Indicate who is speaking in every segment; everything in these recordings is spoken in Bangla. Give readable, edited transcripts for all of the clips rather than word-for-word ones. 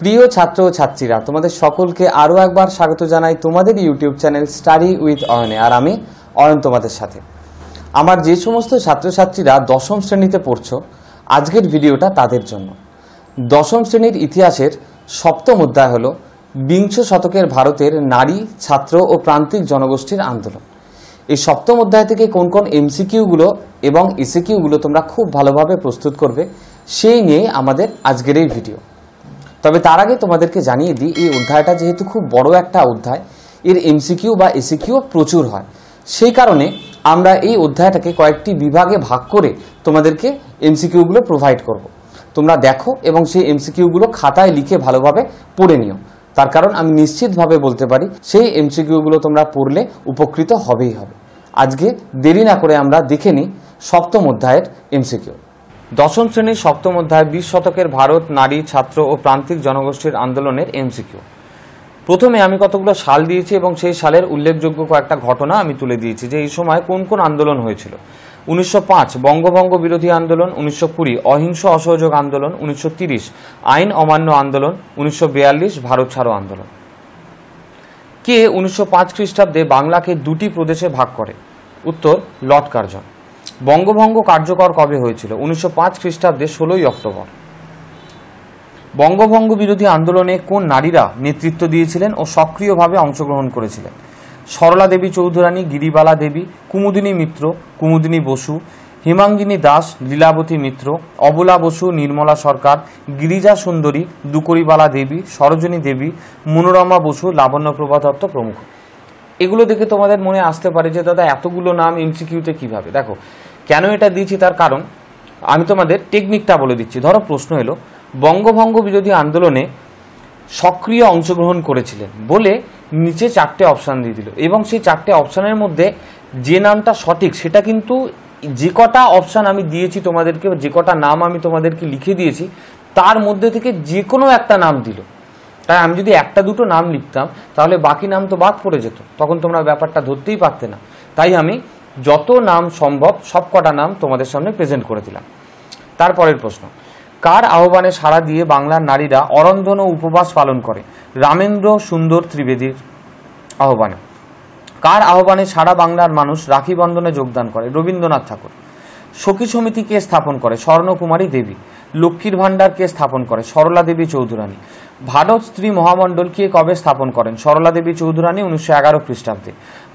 Speaker 1: প্রিয় ছাত্র ও ছাত্রীরা, তোমাদের সকলকে আরও একবার স্বাগত জানাই তোমাদের ইউটিউব চ্যানেল স্টাডি উইথ অয়নে। আর আমি অয়ন তোমাদের সাথে। আমার যে সমস্ত ছাত্রছাত্রীরা দশম শ্রেণীতে পড়ছো, আজকের ভিডিওটা তাদের জন্য। দশম শ্রেণীর ইতিহাসের সপ্তম অধ্যায় হলো বিংশ শতকের ভারতের নারী, ছাত্র ও প্রান্তিক জনগোষ্ঠীর আন্দোলন। এই সপ্তম অধ্যায় থেকে কোন কোন এমসিকিউগুলো এবং এসিকিউগুলো তোমরা খুব ভালোভাবে প্রস্তুত করবে, সেই নিয়ে আমাদের আজকের এই ভিডিও। তবে তার আগে তোমাদেরকে জানিয়ে দিই, এই অধ্যায়টা যেহেতু খুব বড় একটা অধ্যায়, এর এমসিকিউ বা এসিকিউ প্রচুর হয়। সেই কারণে আমরা এই অধ্যায়টাকে কয়েকটি বিভাগে ভাগ করে তোমাদেরকে এমসিকিউগুলো প্রোভাইড করব। তোমরা দেখো এবং সেই এমসিকিউগুলো খাতায় লিখে ভালোভাবে পড়ে নিও। তার কারণ আমি নিশ্চিতভাবে বলতে পারি, সেই এমসিকিউগুলো তোমরা পড়লে উপকৃত হবেই হবে। আজকে দেরি না করে আমরা দেখে নিই সপ্তম অধ্যায়ের এমসিকিউ। দশম শ্রেণীর সপ্তম অধ্যায় 20 শতকের ভারত, নারী, ছাত্র ও প্রান্তিক জনগোষ্ঠীর আন্দোলনের এমসিকিউ। প্রথমে আমি কতগুলো সাল দিয়েছি এবং সেই সালের উল্লেখযোগ্য কয়েকটা ঘটনা আমি তুলে দিয়েছি যে এই সময় কোন কোন আন্দোলন হয়েছিল। 1905 বঙ্গভঙ্গ বিরোধী আন্দোলন, 1920 অহিংস অসহযোগ আন্দোলন, 1930 আইন অমান্য আন্দোলন, 1942 ভারত ছাড়ো আন্দোলন। কে 1905 খ্রিস্টাব্দে বাংলাকে দুটি প্রদেশে ভাগ করে? উত্তর লর্ড কার্জন। বঙ্গভঙ্গ কার্যকর কবে হয়েছিল? 1905 খ্রিস্টাব্দে 16ই অক্টোবর। বঙ্গভঙ্গ বিরোধী আন্দোলনে কোন নারীরা নেতৃত্ব দিয়েছিলেন ও সক্রিয়ভাবে অংশগ্রহণ করেছিলেন? সরলা দেবী চৌধুরানী, গিরিবালা দেবী, কুমুদিনী মিত্র, কুমুদিনী বসু, হেমাঙ্গিনী দাস, লীলাবতী মিত্র, অবলা বসু, নির্মলা সরকার, গিরিজা সুন্দরী, দুকরিবালা দেবী, সরোজিনী দেবী, মনোরমা বসু, লাবণ্যপ্রভা দত্ত প্রমুখ। এগুলো দেখে তোমাদের মনে আসতে পারে যে দাদা এতগুলো নাম এমসিকিউতে কিভাবে? দেখো কেন এটা দিয়েছি, তার কারণ আমি তোমাদের টেকনিকটা বলে দিচ্ছি। ধরো প্রশ্ন এলো বঙ্গভঙ্গ বিরোধী আন্দোলনে সক্রিয় অংশগ্রহণ করেছিলেন বলে নিচে 4টে অপশান দিয়ে দিল, এবং সেই 4টে অপশানের মধ্যে যে নামটা সঠিক সেটা কিন্তু যে কটা অপশান আমি দিয়েছি তোমাদেরকে, যে কটা নাম আমি তোমাদেরকে লিখে দিয়েছি তার মধ্যে থেকে যে কোনো একটা নাম দিল। তাই আমি যদি একটা দুটো নাম লিখতাম তাহলে বাকি নাম তো বাদ পড়ে যেত, তখন তোমরা ব্যাপারটা ধরতেই পারতে না। তাই আমি যত নাম সম্ভব সব কটা নাম তোমাদের সামনে প্রেজেন্ট করে দিলাম। তারপরের প্রশ্ন, কার আহ্বানে সাড়া দিয়ে বাংলার নারীরা অরন্ধন ও উপবাস পালন করে? রামেন্দ্র সুন্দর ত্রিবেদীর আহ্বানে। কার আহ্বানে সারা বাংলার মানুষ রাখি বন্ধনে যোগদান করে? রবীন্দ্রনাথ ঠাকুর। সখী সমিতি কে স্থাপন করে? স্বর্ণকুমারী দেবী। লক্ষ্মীর ভাণ্ডার কে স্থাপন করে? সরলা দেবী চৌধুরানী। ভারত স্ত্রী মহামণ্ডল কে কবে স্থাপন করেন? সরলা দেবী চৌধুরানী 1911 খ্রিস্টাব্দে।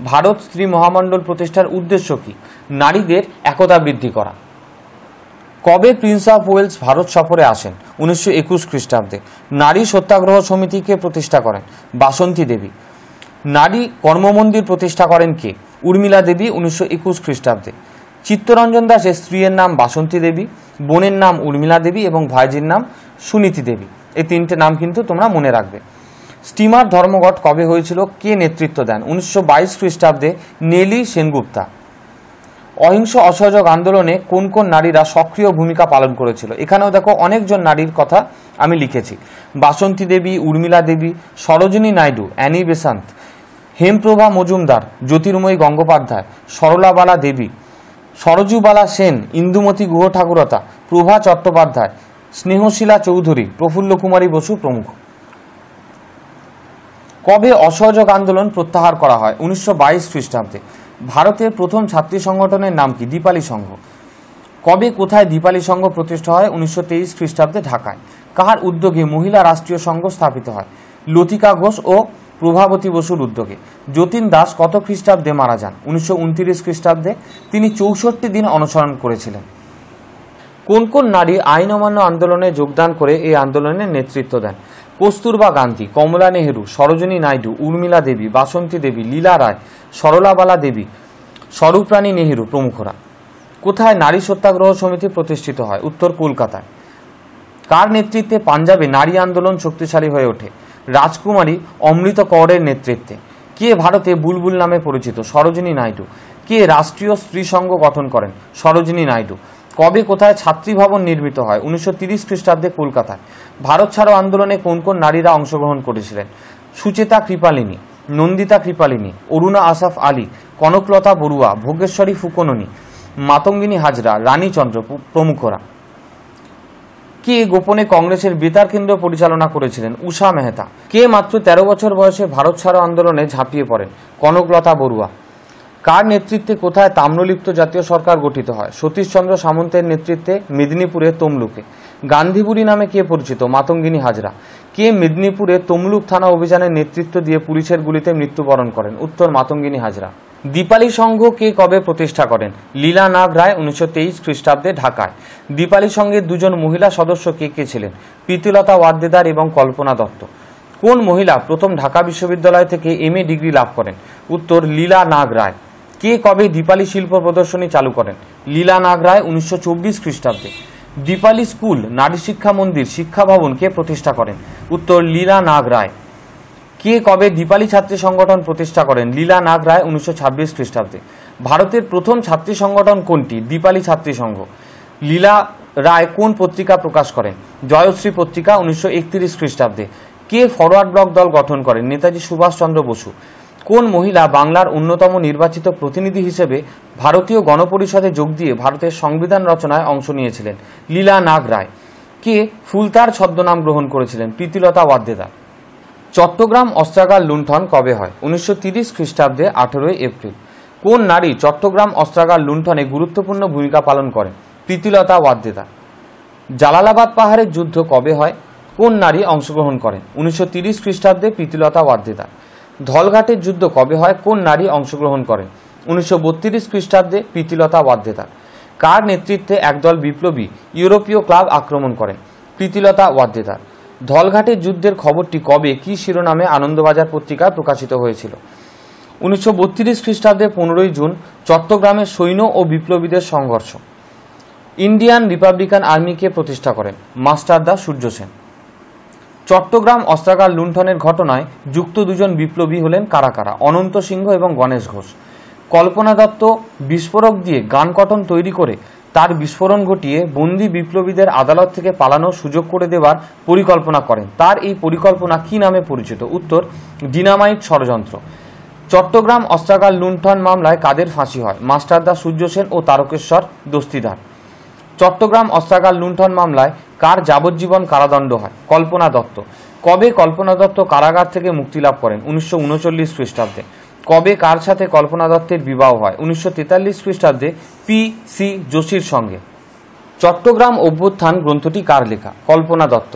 Speaker 1: ভারত স্ত্রী মহামণ্ডল প্রতিষ্ঠার উদ্দেশ্য কি? নারীদের একতা বৃদ্ধি করা। কবে প্রিন্স অফ ওয়েলস ভারত সফরে আসেন? 1921 খ্রিস্টাব্দে। নারী সত্যাগ্রহ সমিতিকে প্রতিষ্ঠা করেন? বাসন্তী দেবী। নারী কর্মমন্দির প্রতিষ্ঠা করেন কে? উর্মিলা দেবী 1921 খ্রিস্টাব্দে। চিত্তরঞ্জন দাসের স্ত্রীর নাম বাসন্তী দেবী, বোনের নাম উর্মিলা দেবী এবং ভাইজির নাম সুনীতি দেবী। এই 3টে নাম কিন্তু তোমরা মনে রাখবে। স্টিমার ধর্মঘট কবে হয়েছিল? কে নেতৃত্ব দেন? 1922 খ্রিস্টাব্দে নেলি সেনগুপ্তা। অহিংস অসহযোগ আন্দোলনে কোন কোন নারীরা সক্রিয় ভূমিকা পালন করেছিল? এখানেও দেখো অনেকজন নারীর কথা আমি লিখেছি। বাসন্তী দেবী, উর্মিলা দেবী, সরোজিনী নাইডু, অ্যানি বেসান্ত, হেমপ্রভা মজুমদার, জ্যোতির্ময়ী গঙ্গোপাধ্যায়, সরলাবালা দেবী, সরজুবালা সেন, ইন্দুমতী গুহ ঠাকুরতা, প্রভা চট্টোপাধ্যায়, স্নেহশীলা চৌধুরী, প্রফুল্ল কুমারী বসু প্রমুখ। কবে অসহযোগ আন্দোলন প্রত্যাহার করা হয়? 1922 খ্রিস্টাব্দে। ভারতের প্রথম ছাত্রী সংগঠনের নাম কি? দীপালি সংঘ। কবে কোথায় দীপালি সংঘ প্রতিষ্ঠা হয়? 1923 খ্রিস্টাব্দে ঢাকায়। কার উদ্যোগে মহিলা রাষ্ট্রীয় সংঘ স্থাপিত হয়? লতিকা ঘোষ ও প্রভাবতী বসুর উদ্যোগে। যতীন দাস কত খ্রিস্টাব্দে মারা যান? 1929 খ্রিস্টাব্দে। তিনি 64 দিন অনশন করেছিলেন। কোন কোন নারী আইন অমান্য আন্দোলনে যোগদান করে এই আন্দোলনের নেতৃত্ব দেন? কস্তুরবা গান্ধী, কমলা নেহেরু, সরোজিনী নাইডু, উর্মিলা দেবী, বাসন্তী দেবী, লীলা রায়, সরলাবালা দেবী, স্বরূপরানী নেহেরু প্রমুখরা। কোথায় নারী সত্যাগ্রহ সমিতি প্রতিষ্ঠিত হয়? উত্তর কলকাতায়। কার নেতৃত্বে পাঞ্জাবে নারী আন্দোলন শক্তিশালী হয়ে ওঠে? রাজকুমারী অমৃত কৌরের নেতৃত্বে। কে ভারতে বুলবুল নামে পরিচিত? সরোজিনী নাইডু। কে রাষ্ট্রীয় স্ত্রী সংঘ গঠন করেন? সরোজিনী নাইডু। কবে কোথায় ছাত্রী ভবন নির্মিত হয়? 1930 খ্রিস্টাব্দে কলকাতায়। ভারত ছাড়ো আন্দোলনে কোন কোন নারীরা অংশগ্রহণ করেছিলেন? সুচেতা কৃপালিনী, নন্দিতা কৃপালিনী, অরুণা আসাফ আলী, কনকলতা বড়ুয়া, ভোগেশ্বরী ফুকননী, মাতঙ্গিনী হাজরা, রানীচন্দ্র প্রমুখরা। কে গোপনে কংগ্রেসের বেতার কেন্দ্র পরিচালনা করেছিলেন? উষা মেহতা। কে মাত্র 13 বছর বয়সে ভারত ছাড়ো আন্দোলনে ঝাঁপিয়ে পড়েন? কনকলতা বড়ুয়া। কার নেতৃত্বে কোথায় তাম্রলিপ্ত জাতীয় সরকার গঠিত হয়? সতীশচন্দ্র সামন্তের নেতৃত্বে মেদিনীপুরে তমলুকে। গান্ধীবুড়ি নামে কে পরিচিত? মাতঙ্গিনী হাজরা। কে মেদিনীপুরে তমলুক থানা অভিযানের নেতৃত্ব দিয়ে পুলিশের গুলিতে মৃত্যুবরণ করেন? উত্তর মাতঙ্গিনী হাজরা। দীপালি সংঘ কে কবে প্রতিষ্ঠা করেন? লীলা নাগ রায় 1923 খ্রিস্টাব্দে ঢাকায়। দীপালি সংঘের দুজন মহিলা সদস্য কে কে ছিলেন? প্রীতিলতা ওয়াদ্দেদার এবং কল্পনা দত্ত। কোন মহিলা প্রথম ঢাকা বিশ্ববিদ্যালয় থেকে MA ডিগ্রি লাভ করেন? উত্তর লীলা নাগ রায়। কে কবে দীপালি শিল্প প্রদর্শনী চালু করেন? লীলা নাগ রায় 1924 খ্রিস্টাব্দে। দীপালি স্কুল, নারী শিক্ষা মন্দির, শিক্ষা ভবন কে প্রতিষ্ঠা করেন? উত্তর লীলা নাগ রায়। কে কবে দীপালি ছাত্রী সংগঠন প্রতিষ্ঠা করেন? লীলা নাগ রায় 1926 খ্রিস্টাব্দে। ভারতের প্রথম ছাত্রী সংগঠন কোনটি? দীপালি ছাত্রী সংঘ। লীলা রায় কোন পত্রিকা প্রকাশ করেন? জয়শ্রী পত্রিকা 1931 খ্রিস্টাব্দে। কে ফরওয়ার্ড ব্লক দল গঠন করেন? নেতাজি সুভাষচন্দ্র বসু। কোন মহিলা বাংলার অন্যতম নির্বাচিত প্রতিনিধি হিসেবে ভারতীয় গণপরিষদে যোগ দিয়ে ভারতের সংবিধান রচনায় অংশ নিয়েছিলেন? লীলা নাগ রায়। কে ফুলতার ছদ্মনাম গ্রহণ করেছিলেন? প্রীতিলতা ওয়াদ্দেদার। চট্টগ্রাম অস্ত্রাগার লুণ্ঠন কবে হয়? 1930 খ্রিস্টাব্দে 18 এপ্রিল। কোন নারী চট্টগ্রাম অস্ত্রাগার লুণ্ঠনে গুরুত্বপূর্ণ ভূমিকা পালন করেন? প্রীতিলতা ওয়াদ্দেদার। জালালাবাদ পাহাড়ের যুদ্ধ কবে হয়? কোন নারী অংশগ্রহণ করেন? 1930 খ্রিস্টাব্দে প্রীতিলতা ওয়াদ্দেদার। ধলঘাটের যুদ্ধ কবে হয়? কোন নারী অংশগ্রহণ করেন? 1932 খ্রিস্টাব্দে প্রীতিলতা ওয়াদ্দেদার। কার নেতৃত্বে একদল বিপ্লবী ইউরোপীয় ক্লাব আক্রমণ করেন? প্রীতিলতা ওয়াদ্দেদার। ধলঘাটের যুদ্ধের খবরটি কবে কি শিরোনামে আনন্দবাজার পত্রিকায় প্রকাশিত হয়েছিল? 1932 খ্রিস্টাব্দে 15 জুন চট্টগ্রামের সৈন্য ও বিপ্লবীদের সংঘর্ষ। ইন্ডিয়ান রিপাবলিকান আর্মিকে প্রতিষ্ঠা করেন? মাস্টারদা সূর্য সেন। চট্টগ্রাম অস্ত্রাগার লুণ্ঠনের ঘটনায় যুক্ত দুজন বিপ্লবী হলেন কারা কারা? অনন্ত সিংহ এবং গণেশ ঘোষ। কল্পনা দত্ত বিস্ফোরক দিয়ে গান কটন তৈরি করে তার বিস্ফোরণ ঘটিয়ে বন্দী বিপ্লবীদের আদালত থেকে পালানোর সুযোগ করে দেওয়ার পরিকল্পনা করেন। তার এই পরিকল্পনা কি নামে পরিচিত? উত্তর ডিনামাইট ষড়যন্ত্র। চট্টগ্রাম অস্ত্রাগার লুণ্ঠন মামলায় কাদের ফাঁসি হয়? মাস্টারদা সূর্য সেন ও তারকেশ্বর দস্তিদার। চট্টগ্রাম অস্ত্রাগার লুণ্ঠন মামলায় কার যাবজ্জীবন কারাদণ্ড হয়? কল্পনা দত্ত। কবে কল্পনা দত্ত কারাগার থেকে মুক্তি লাভ করেন? 1939 খ্রিস্টাব্দে। কবে কার সাথে কল্পনা দত্তের বিবাহ হয়? 1943 খ্রিস্টাব্দে PC যোশীর সঙ্গে। চট্টগ্রাম অভ্যুত্থান গ্রন্থটি কার লেখা? কল্পনা দত্ত।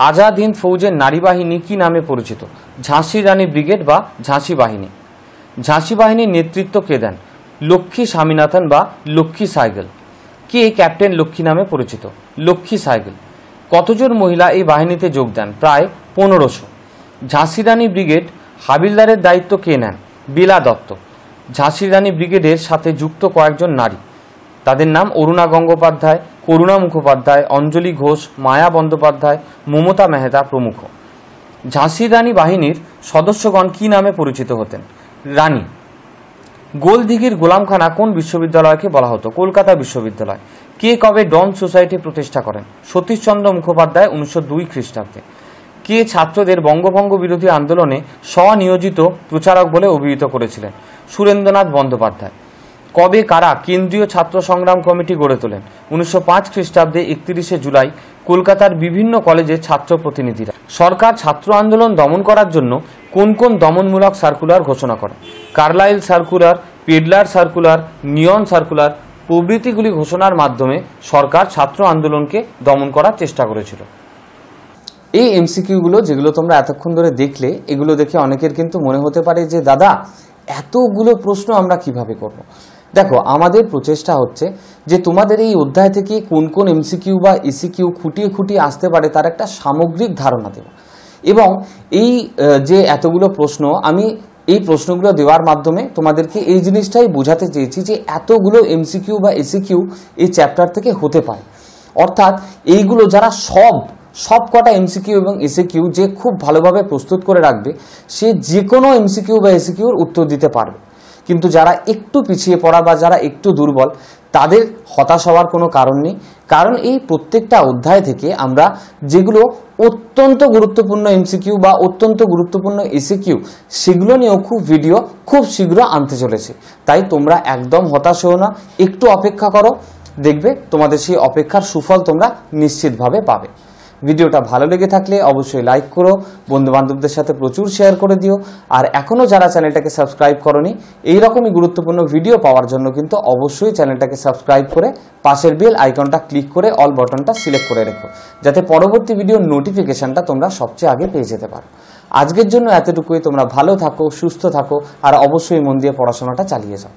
Speaker 1: আজাদ হিন্দ ফৌজের নারী বাহিনী কি নামে পরিচিত? ঝাঁসি রানী ব্রিগেড বা ঝাঁসি বাহিনী। ঝাঁসি বাহিনীর নেতৃত্ব কে দেন? লক্ষ্মী স্বামীনাথন বা লক্ষ্মী সাইকেল। কে ক্যাপ্টেন লক্ষ্মী নামে পরিচিত? লক্ষ্মী সাইকেল। কতজন মহিলা এই বাহিনীতে যোগ দেন? প্রায় 1500। ঝাঁসি রানী ব্রিগেড হাবিলদারের দায়িত্ব কে নেন? বেলা দত্ত। ঝাঁসি রানী ব্রিগেডের সাথে যুক্ত কয়েকজন নারী, তাদের নাম অরুণা গঙ্গোপাধ্যায়, করুণা মুখোপাধ্যায়, অঞ্জলি ঘোষ, মায়া বন্দ্যোপাধ্যায়, মমতা মেহতা প্রমুখ। ঝাঁসি রানী বাহিনীর সদস্যগণ কি নামে পরিচিত হতেন? রানী। গোলদিঘির গোলামখানা কোন বিশ্ববিদ্যালয়কে বলা হতো? কলকাতা বিশ্ববিদ্যালয়। কে কবে ডন সোসাইটি প্রতিষ্ঠা করেন? সতীশচন্দ্র মুখোপাধ্যায় 1902 খ্রিস্টাব্দে। কে ছাত্রদের বঙ্গভঙ্গ বিরোধী আন্দোলনে স্বনিয়োজিত প্রচারক বলে অভিহিত করেছিলেন? সুরেন্দ্রনাথ বন্দ্যোপাধ্যায়। কবে কারা কেন্দ্রীয় ছাত্র সংগ্রাম কমিটি গড়ে তোলেন? 1905 খ্রিস্টাব্দে 31 জুলাই কলকাতার বিভিন্ন কলেজের ছাত্র প্রতিনিধিরা। সরকার ছাত্র আন্দোলন দমন করার জন্য কোন কোন দমনমূলক সার্কুলার ঘোষণা করে? কার্লাইল সার্কুলার, পেডলার সার্কুলার, নিয়ন সার্কুলার প্রভৃতিগুলি ঘোষণার মাধ্যমে সরকার ছাত্র আন্দোলনকে দমন করার চেষ্টা করেছিল। এই MCQগুলো যেগুলো তোমরা এতক্ষণ ধরে দেখলে, এগুলো দেখে অনেকের কিন্তু মনে হতে পারে যে দাদা এতগুলো প্রশ্ন আমরা কিভাবে করব। দেখো, আমাদের প্রচেষ্টা হচ্ছে যে তোমাদের এই অধ্যায় থেকে কোন কোন MCQ বা ECQ খুঁটিয়ে খুঁটিয়ে আসতে পারে তার একটা সামগ্রিক ধারণা দেব। এবং এই যে এতগুলো প্রশ্ন, আমি এই প্রশ্নগুলো দেওয়ার মাধ্যমে তোমাদেরকে এই জিনিসটাই বোঝাতে চেয়েছি যে এতগুলো MCQ বা ECQ এই চ্যাপ্টার থেকে হতে পারে। অর্থাৎ এইগুলো যারা সব কটা MCQ এবং ECQ যে খুব ভালোভাবে প্রস্তুত করে রাখবে, সে যে কোনো MCQ বা ECQর উত্তর দিতে পারবে। কিন্তু যারা একটু পিছিয়ে পড়া বা যারা একটু দুর্বল, তাদের হতাশ হওয়ার কোনো কারণ নেই। কারণ এই প্রত্যেকটা অধ্যায় থেকে আমরা যেগুলো অত্যন্ত গুরুত্বপূর্ণ MCQ বা অত্যন্ত গুরুত্বপূর্ণ ECQ, সেগুলো নিয়েও ভিডিও খুব শীঘ্র আনতে চলেছে। তাই তোমরা একদম হতাশ হও না, একটু অপেক্ষা করো। দেখবে তোমাদের সেই অপেক্ষার সুফল তোমরা নিশ্চিতভাবে পাবে। ভিডিওটা ভালো লেগে থাকলে অবশ্যই লাইক করো, বন্ধু বান্ধবদের সাথে প্রচুর শেয়ার করে দিও। আর এখনো যারা চ্যানেলটাকে সাবস্ক্রাইব করোনি, এইরকমই গুরুত্বপূর্ণ ভিডিও পাওয়ার জন্য কিন্তু অবশ্যই চ্যানেলটাকে সাবস্ক্রাইব করে পাশের বেল আইকনটা ক্লিক করে অল বাটনটা সিলেক্ট করে রেখো, যাতে পরবর্তী ভিডিওর নোটিফিকেশনটা তোমরা সবচেয়ে আগে পেয়ে যেতে পারো। আজকের জন্য এতটুকুই। তোমরা ভালো থাকো, সুস্থ থাকো, আর অবশ্যই মন দিয়ে পড়াশোনাটা চালিয়ে যাও।